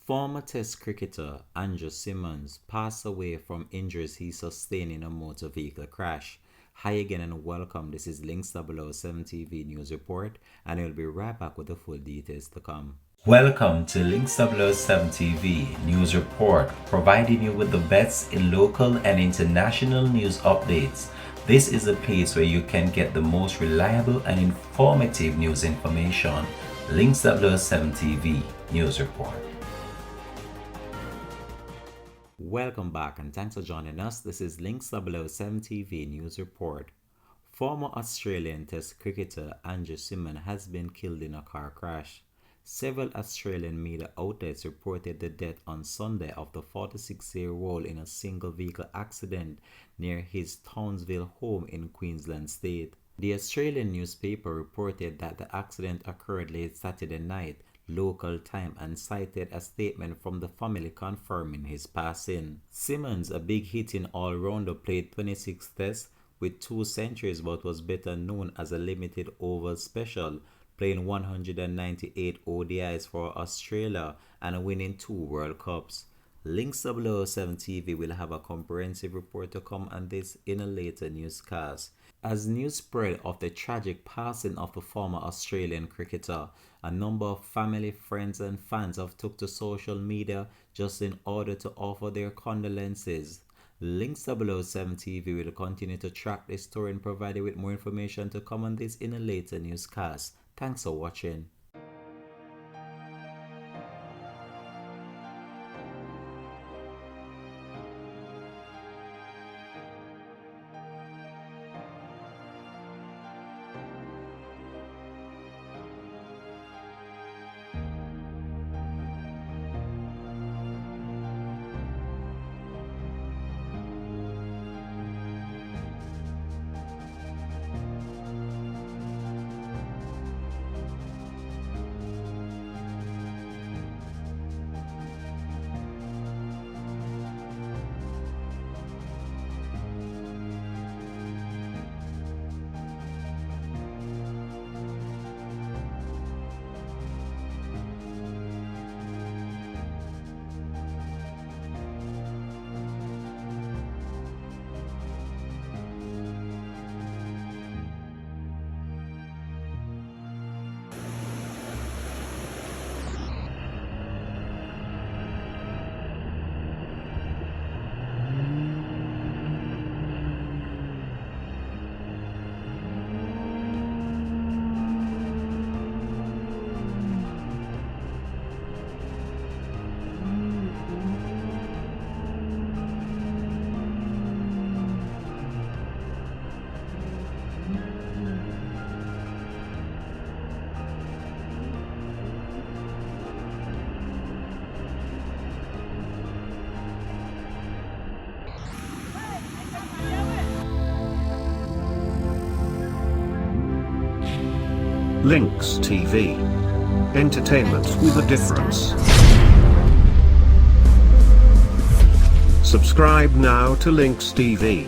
Former Test cricketer Andrew Symonds passed away from injuries he sustained in a motor vehicle crash. Hi again and welcome. This is Links 007 TV News Report, and I'll be right back with the full details to come. Welcome to Links 007 TV News Report, providing you with the best in local and international news updates. This is a place where you can get the most reliable and informative news information. Links 007 TV News Report. Welcome back and thanks for joining us. This is Links 007 TV News Report. Former Australian Test cricketer Andrew Symonds has been killed in a car crash. Several Australian media outlets reported the death on Sunday of the 46-year-old in a single vehicle accident near his Townsville home in Queensland state. The Australian newspaper reported that the accident occurred late Saturday night local time and cited a statement from the family confirming his passing. Symonds, a big-hitting all-rounder, played 26 tests with 2 centuries but was better known as a limited over special, playing 198 ODIs for Australia and winning 2 World Cups. Links 007 TV will have a comprehensive report to come on this in a later newscast. As news spread of the tragic passing of the former Australian cricketer, a number of family, friends and fans have took to social media just in order to offer their condolences. Links 007 TV will continue to track this story and provide you with more information to come on this in a later newscast. Thanks for watching. Links TV. Entertainment with a difference. Subscribe now to Links TV.